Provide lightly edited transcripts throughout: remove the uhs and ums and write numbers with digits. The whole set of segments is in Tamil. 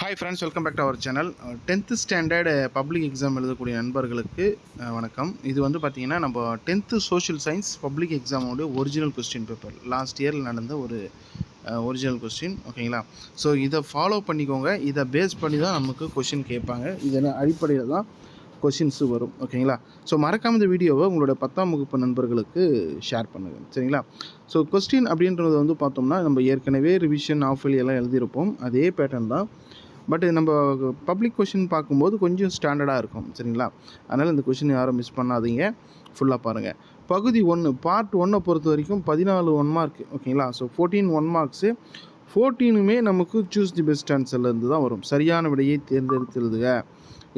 Hi friends, welcome back to our channel. 10th standard public exam எழுதக்கூடிய நண்பர்களுக்கு வணக்கம். இது வந்து பார்த்திங்கன்னா நம்ம 10th சோஷியல் சயின்ஸ் பப்ளிக் எக்ஸாமோடைய ஒரிஜினல் கொஸ்டின் பேப்பர் லாஸ்ட் இயரில் நடந்த ஒரு ஒரிஜினல் கொஸ்டின். ஓகேங்களா? ஸோ இதை ஃபாலோ பண்ணிக்கோங்க. இதை பேஸ் பண்ணி தான் நமக்கு கொஸ்டின் கேட்பாங்க. இதன் அடிப்படையில் தான் கொஷின்ஸு வரும். ஓகேங்களா? ஸோ மறக்காம இந்த வீடியோவை உங்களோட 10ஆம் வகுப்பு நண்பர்களுக்கு ஷேர் பண்ணுங்கள். சரிங்களா? ஸோ கொஸ்டின் அப்படின்றது வந்து பார்த்தோம்னா நம்ம ஏற்கனவே ரிவிஷன் ஆஃப் எல்லாம் எழுதியிருப்போம். அதே பேட்டர்ன் தான். பட் நம்ம பப்ளிக் கொஷின் பார்க்கும்போது கொஞ்சம் ஸ்டாண்டர்டாக இருக்கும். சரிங்களா? அதனால் இந்த கொஷின் யாரும் மிஸ் பண்ணாதீங்க, ஃபுல்லாக பாருங்கள். பகுதி 1 பார்ட் 1 பொறுத்த வரைக்கும் 14 1 மார்க். ஓகேங்களா? So 14 1 marks. 14மே நமக்கு சூஸ் தி பெஸ்ட் ஆன்சர்லேருந்து தான் வரும். சரியான விடையை தேர்ந்தெடுத்து எழுதுக,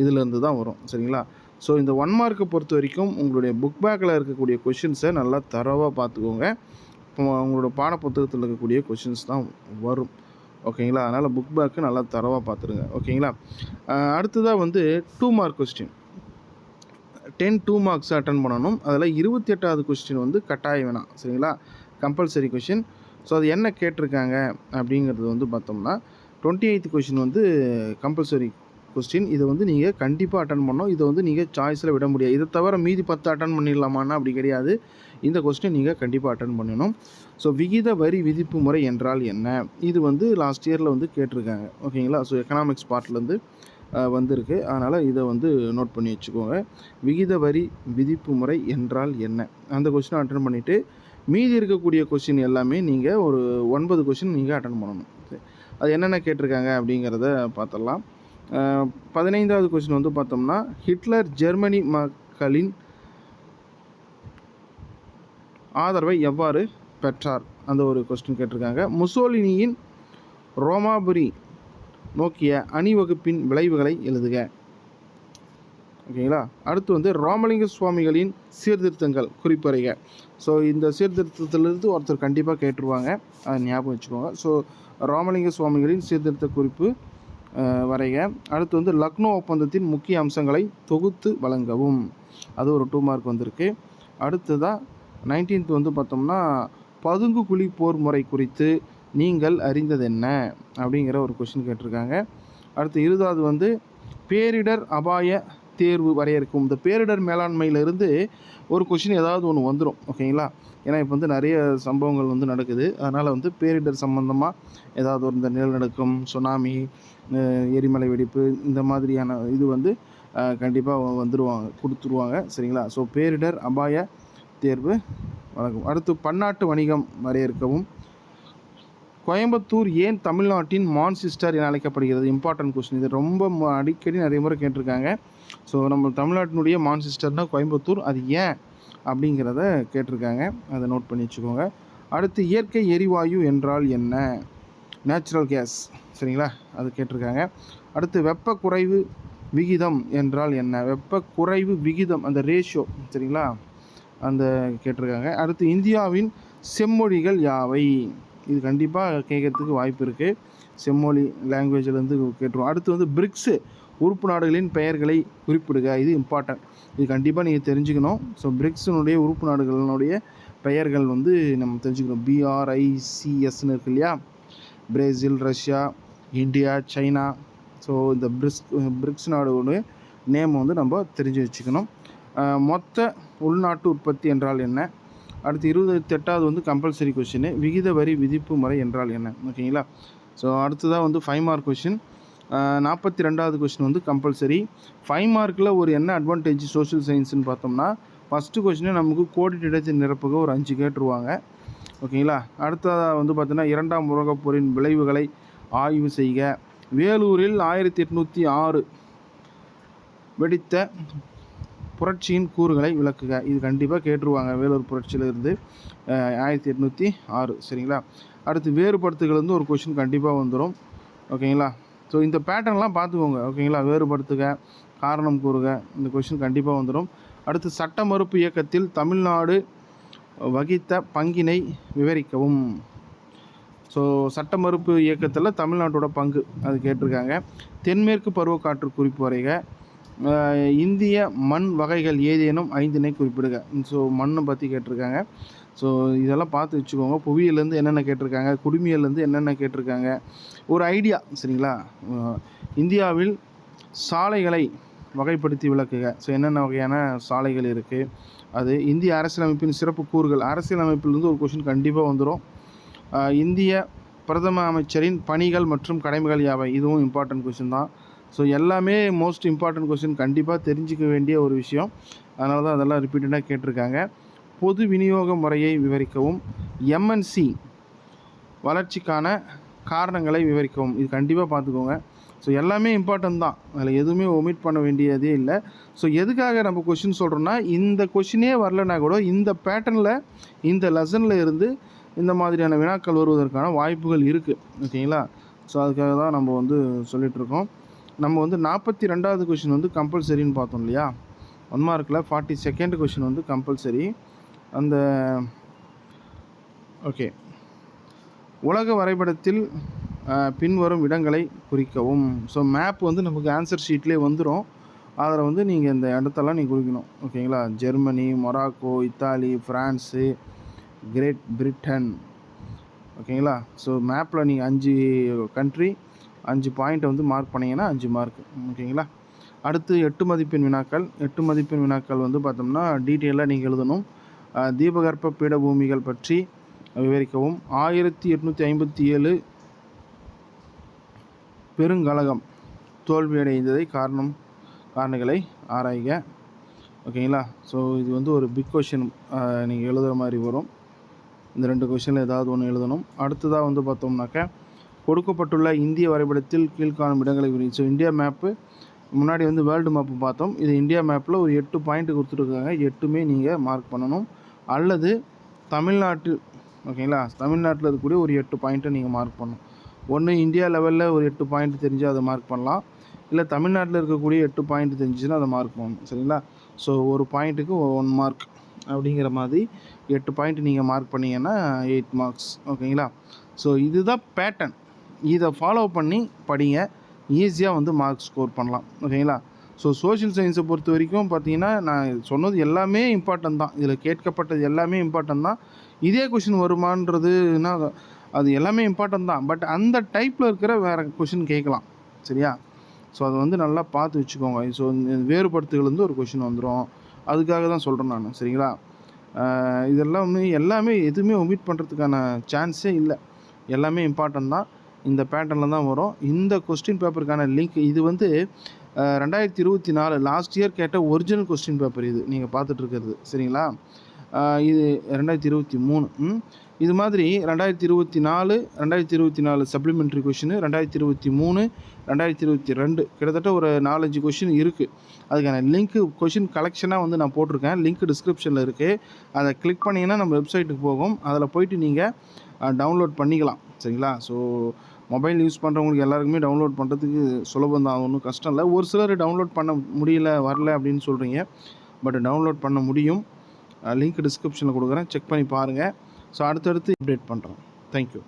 இதிலேருந்து தான் வரும். சரிங்களா? ஸோ இந்த 1 மார்க்கை பொறுத்த வரைக்கும் உங்களுடைய புக் பேக்கில் இருக்கக்கூடிய கொஷின்ஸை நல்லா தரவாக பார்த்துக்கோங்க. இப்போ உங்களோட பாடப்புத்தகத்தில் இருக்கக்கூடிய கொஷின்ஸ் தான் வரும். ஓகேங்களா? அதனால் புக் பேக்கு நல்லா தரவாக பார்த்துருங்க. ஓகேங்களா? அடுத்ததாக வந்து 2 மார்க் கொஸ்டின் 2 மார்க்ஸ் அட்டன் பண்ணணும். அதில் 28வது கொஸ்டின் வந்து கட்டாய வேணாம். சரிங்களா? Compulsory question. ஸோ அது என்ன கேட்டிருக்காங்க அப்படிங்கிறது வந்து பார்த்தோம்னா 28th கொஷின் வந்து கம்பல்சரி கொஸ்டின். இதை வந்து நீங்கள் கண்டிப்பாக அட்டன் பண்ணணும். இதை வந்து நீங்கள் சாய்ஸில் விட முடியாது. இதை தவிர மீதி 10 அட்டன் பண்ணிடலாமான்னா அப்படி கிடையாது. இந்த கொஸ்டின் நீங்கள் கண்டிப்பாக அட்டன் பண்ணணும். ஸோ விகித வரி விதிப்பு முறை என்றால் என்ன? இது வந்து லாஸ்ட் இயரில் வந்து கேட்டிருக்காங்க. ஓகேங்களா? ஸோ எக்கனாமிக்ஸ் பார்ட்லேருந்து வந்திருக்கு. அதனால் இதை வந்து நோட் பண்ணி வச்சுக்கோங்க. விகித வரி விதிப்பு முறை என்றால் என்ன? அந்த கொஸ்டினை அட்டன் பண்ணிவிட்டு மீதி இருக்கக்கூடிய கொஸ்டின் எல்லாமே நீங்கள் ஒரு 9 கொஸ்டின் நீங்கள் அட்டன் பண்ணணும். அது என்னென்ன கேட்டிருக்காங்க அப்படிங்கிறத பார்த்துடலாம். 15வது கொஸ்டின் வந்து பார்த்தோம்னா ஹிட்லர் ஜெர்மனி மக்களின் ஆதரவை எவ்வாறு பெற்றார்? அந்த ஒரு கொஸ்டின் கேட்டிருக்காங்க. முசோலினியின் ரோமாபுரி நோக்கிய அணிவகுப்பின் விளைவுகளை எழுதுக. ஓகேங்களா? அடுத்து வந்து ராமலிங்க சுவாமிகளின் சீர்திருத்தங்கள் குறிப்பறைக. ஸோ இந்த சீர்திருத்தத்திலிருந்து ஒருத்தர் கண்டிப்பாக கேட்டுருவாங்க, அதை ஞாபகம் வச்சுக்கோங்க. ஸோ ராமலிங்க சுவாமிகளின் சீர்திருத்த குறிப்பு வரைக. அடுத்து வந்து லக்னோ ஒப்பந்தத்தின் முக்கிய அம்சங்களை தொகுத்து வழங்கவும். அது ஒரு 2 மார்க் வந்திருக்கு. அடுத்ததாக 19th வந்து பார்த்தோம்னா பதுங்கு குழி போர் முறை குறித்து நீங்கள் அறிந்தது என்ன அப்படிங்கிற ஒரு கொஸ்டின் கேட்டிருக்காங்க. அடுத்து 20வது வந்து பேரிடர் அபாய தேர்வு வரையறுக்கும். இந்த பேரிடர் மேலாண்மையிலிருந்து ஒரு கொஷின் ஏதாவது ஒன்று வந்துடும். ஓகேங்களா? ஏன்னா இப்போ வந்து நிறைய சம்பவங்கள் வந்து நடக்குது. அதனால் வந்து பேரிடர் சம்மந்தமாக ஏதாவது ஒரு இந்த நிலநடுக்கம், சுனாமி, எரிமலை வெடிப்பு, இந்த மாதிரியான இது வந்து கண்டிப்பாக கொடுத்துருவாங்க. சரிங்களா? ஸோ பேரிடர் அபாய தேர்வு வழங்கும். அடுத்து பன்னாட்டு வணிகம் வரையறுக்கவும். கோயம்புத்தூர் ஏன் தமிழ்நாட்டின் மான்செஸ்டர் என அழைக்கப்படுகிறது? Important question. இது ரொம்ப அடிக்கடி நிறைய முறை கேட்டிருக்காங்க. ஸோ நம்ம தமிழ்நாட்டினுடைய மான்செஸ்டர்னால் கோயம்புத்தூர், அது ஏன் அப்படிங்கிறத கேட்டிருக்காங்க. அதை நோட் பண்ணி வச்சுக்கோங்க. அடுத்து இயற்கை எரிவாயு என்றால் என்ன? Natural gas. சரிங்களா? அது கேட்டிருக்காங்க. அடுத்து வெப்ப குறைவு விகிதம் என்றால் என்ன? வெப்ப குறைவு விகிதம், அந்த ரேஷியோ. சரிங்களா? அந்த கேட்டிருக்காங்க. அடுத்து இந்தியாவின் செம்மொழிகள் யாவை? இது கண்டிப்பாக கேட்கறதுக்கு வாய்ப்பு இருக்குது. செம்மொழி லாங்குவேஜ்லேருந்து கேட்டுருவோம். அடுத்து வந்து பிரிக்ஸு உறுப்பு நாடுகளின் பெயர்களை குறிப்பிடுக. இது இம்பார்ட்டன்ட். இது கண்டிப்பாக நீங்கள் தெரிஞ்சுக்கணும். ஸோ பிரிக்ஸினுடைய உறுப்பு நாடுகளினுடைய பெயர்கள் வந்து நம்ம தெரிஞ்சுக்கணும். BRICSன்னு இருக்கு இல்லையா? Brazil, Russia, India, China. So இந்த பிரிக்ஸ் நாடுகளுடைய நேம் வந்து நம்ம தெரிஞ்சு வச்சுக்கணும். மொத்த உள்நாட்டு உற்பத்தி என்றால் என்ன? அடுத்து 28வது வந்து கம்பல்சரி கொஷின். விகித வரி விதிப்பு முறை என்றால் என்ன? ஓகேங்களா? ஸோ அடுத்ததாக வந்து 5 மார்க் கொஷின். 42வது கொஷின் வந்து கம்பல்சரி. 5 மார்க்கில் ஒரு என்ன அட்வான்டேஜ் சோஷியல் சயின்ஸ்னு பார்த்தோம்னா ஃபஸ்ட்டு கொஷினே நமக்கு கோடிட்ட இடத்தை நிரப்புக ஒரு 5 கேட்டுருவாங்க. ஓகேங்களா? அடுத்ததாக வந்து பார்த்தோன்னா 2ஆம் உலகப் போரின் விளைவுகளை ஆய்வு செய்க. வேலூரில் 1806 வெடித்த புரட்சியின் கூறுகளை விளக்குக. இது கண்டிப்பாக கேட்டுருவாங்க. வேலூர் புரட்சியிலிருந்து 1806. சரிங்களா? அடுத்து வேறுபடுத்துகள் வந்து ஒரு கொஷின் கண்டிப்பாக வந்துடும். ஓகேங்களா? ஸோ இந்த பேட்டர்ன்லாம் பார்த்துக்கோங்க. ஓகேங்களா? வேறுபடுத்துக, காரணம் கூறுக, இந்த கொஷின் கண்டிப்பாக வந்துடும். அடுத்து சட்ட மறுப்பு இயக்கத்தில் தமிழ்நாடு வகித்த பங்கினை விவரிக்கவும். ஸோ சட்ட மறுப்பு இயக்கத்தில் தமிழ்நாட்டோட பங்கு அது கேட்டிருக்காங்க. தென்மேற்கு பருவக்காற்று குறிப்பு வரைக. இந்திய மண் வகைகள் ஏதேனும் 5னை குறிப்பிடுக. ஸோ மண்ணை பற்றி கேட்டிருக்காங்க. ஸோ இதெல்லாம் பார்த்து வச்சுக்கோங்க. புவியியல்லேருந்து என்னென்ன கேட்டிருக்காங்க, குடிமியல்லேருந்து என்னென்ன கேட்டிருக்காங்க, ஒரு ஐடியா சரிங்களா. இந்தியாவில் சாலைகளை வகைப்படுத்தி விளக்குக. ஸோ என்னென்ன வகையான சாலைகள் இருக்குது, அது இந்திய அரசியலமைப்பின் சிறப்பு கூறுகள், அரசியலமைப்பிலிருந்து ஒரு கொஷின் கண்டிப்பாக வந்துடும். இந்திய பிரதம அமைச்சரின் பணிகள் மற்றும் கடமைகள் யாவை, இதுவும் இம்பார்ட்டன்ட் கொஷின் தான். ஸோ எல்லாமே மோஸ்ட் இம்பார்ட்டன்ட் கொஷின், கண்டிப்பாக தெரிஞ்சிக்க வேண்டிய ஒரு விஷயம். அதனால தான் அதெல்லாம் ரிப்பீட்டடாக கேட்டிருக்காங்க. பொது விநியோக முறையை விவரிக்கவும், எம்என்சி வளர்ச்சிக்கான காரணங்களை விவரிக்கவும், இது கண்டிப்பாக பார்த்துக்கோங்க. ஸோ எல்லாமே இம்பார்ட்டன்ட் தான், அதில் எதுவுமே ஒமிட் பண்ண வேண்டியதே இல்லை. ஸோ எதுக்காக நம்ம கொஷின் சொல்கிறோன்னா, இந்த கொஷினே வரலனா கூட இந்த பேட்டர்னில் இந்த லெசனில் இருந்து இந்த மாதிரியான வினாக்கள் வருவதற்கான வாய்ப்புகள் இருக்குது. ஓகேங்களா. ஸோ அதுக்காக தான் நம்ம வந்து சொல்லிகிட்ருக்கோம். நம்ம வந்து 42வது கொஷின் வந்து கம்பல்சரின்னு பார்த்தோம் இல்லையா. 1 மார்க்கில் 42nd கொஷின் வந்து கம்பல்சரி. அந்த ஓகே, உலக வரைபடத்தில் பின்வரும் இடங்களை குறிக்கவும். ஸோ மேப் வந்து நமக்கு ஆன்சர் ஷீட்லேயே வந்துடும். அதில் வந்து நீங்கள் இந்த இடத்தெல்லாம் நீங்கள் குறிக்கணும். ஓகேங்களா. Germany, Morocco, Italy, France, Great Britain. ஓகேங்களா. ஸோ மேப்பில் நீங்கள் 5 கண்ட்ரி 5 பாயிண்ட்டை வந்து மார்க் பண்ணிங்கன்னா 5 மார்க். ஓகேங்களா. அடுத்து 8 மதிப்பெண் வினாக்கள். 8 மதிப்பெண் வினாக்கள் வந்து பார்த்தோம்னா டீட்டெயிலாக நீங்கள் எழுதணும். தீபகற்ப பீடபூமிகள் பற்றி விவரிக்கவும். 1857 பெருங்கலகம் தோல்வியடைந்ததை காரணங்களை ஆராய்க. ஓகேங்களா. ஸோ இது வந்து ஒரு பிக் கொஷின், நீங்கள் எழுதுகிற மாதிரி வரும். இந்த 2 கொஷினில் ஏதாவது ஒன்று எழுதணும். அடுத்ததாக வந்து பார்த்தோம்னாக்க, கொடுக்கப்பட்டுள்ள இந்திய வரைபடத்தில் கீழ்காணும் இடங்களை விவரி. ஸோ இந்தியா மேப்பு, முன்னாடி வந்து வேர்ல்டு மேப்பு பார்த்தோம். இது இந்தியா மேப்பில் ஒரு 8 பாயிண்ட் கொடுத்துருக்காங்க. 8மே நீங்கள் மார்க் பண்ணணும். அல்லது தமிழ்நாட்டு, ஓகேங்களா, தமிழ்நாட்டில் இருக்கக்கூடிய ஒரு 8 பாயிண்ட்டை நீங்கள் மார்க் பண்ணணும். ஒன்று இந்தியா லெவலில் ஒரு 8 பாயிண்ட் தெரிஞ்சால் அதை மார்க் பண்ணலாம், இல்லை தமிழ்நாட்டில் இருக்கக்கூடிய 8 பாயிண்ட் தெரிஞ்சுன்னா அதை மார்க் பண்ணணும். சரிங்களா. ஸோ ஒரு பாயிண்ட்டுக்கு 1 மார்க் அப்படிங்கிற மாதிரி 8 பாயிண்ட் நீங்கள் மார்க் பண்ணிங்கன்னா 8 மார்க்ஸ். ஓகேங்களா. ஸோ இதுதான் பேட்டர்ன். இதை ஃபாலோ பண்ணி படிங்க, ஈஸியாக வந்து மார்க் ஸ்கோர் பண்ணலாம். ஓகேங்களா. ஸோ சோஷியல் சயின்ஸை பொறுத்த வரைக்கும் பார்த்தீங்கன்னா, நான் சொன்னது எல்லாமே இம்பார்ட்டன்ட் தான். இதில் கேட்கப்பட்டது எல்லாமே இம்பார்ட்டன்ட் தான். இதே கொஷின் வருமானதுன்னா அது எல்லாமே இம்பார்ட்டன்ட் தான். பட் அந்த டைப்பில் இருக்கிற வேறு கொஷின் கேட்கலாம். சரியா. ஸோ அதை வந்து நல்லா பார்த்து வச்சுக்கோங்க. ஸோ வேறுபடுத்துகள் வந்து ஒரு கொஷின் வந்துடும். அதுக்காக தான் சொல்கிறேன் நான். சரிங்களா. இதெல்லாம் வந்து எல்லாமே எதுவுமே ஒமிட் பண்ணுறதுக்கான சான்ஸே இல்லை. எல்லாமே இம்பார்ட்டன்ட் தான். இந்த பேட்டர்னில் தான் வரும். இந்த கொஸ்டின் பேப்பருக்கான லிங்க் இது வந்து 2024 லாஸ்ட் இயர் கேட்ட ஒரிஜினல் கொஸ்டின் பேப்பர் இது நீங்கள் பார்த்துட்ருக்கிறது. சரிங்களா. இது 2023. இது மாதிரி 2024, 2024 சப்ளிமெண்ட்ரி கொஷின், 2023, 2022 கிட்டத்தட்ட ஒரு 4-5 கொஷின் இருக்குது. அதுக்கான லிங்க்கு கொஷின் கலெக்ஷனாக வந்து நான் போட்டிருக்கேன். லிங்க் டிஸ்கிரிப்ஷனில் இருக்குது. அதை கிளிக் பண்ணிங்கன்னா நம்ம வெப்சைட்டுக்கு போகும். அதில் போய்ட்டு நீங்கள் டவுன்லோட் பண்ணிக்கலாம். சரிங்களா. ஸோ மொபைல் யூஸ் பண்ணுறவங்களுக்கு எல்லாருக்குமே டவுன்லோட் பண்ணுறதுக்கு சுலபம் தான், ஒன்றும் கஷ்டம் இல்லை. ஒரு சிலர் டவுன்லோட் பண்ண முடியல, வரல அப்படின்னு சொல்கிறீங்க. பட் டவுன்லோட் பண்ண முடியும். லிங்க் டிஸ்கிரிப்ஷனில் கொடுக்குறேன், செக் பண்ணி பாருங்கள். ஸோ அடுத்தடுத்து அப்டேட் பண்ணுறோம். தேங்க்யூ.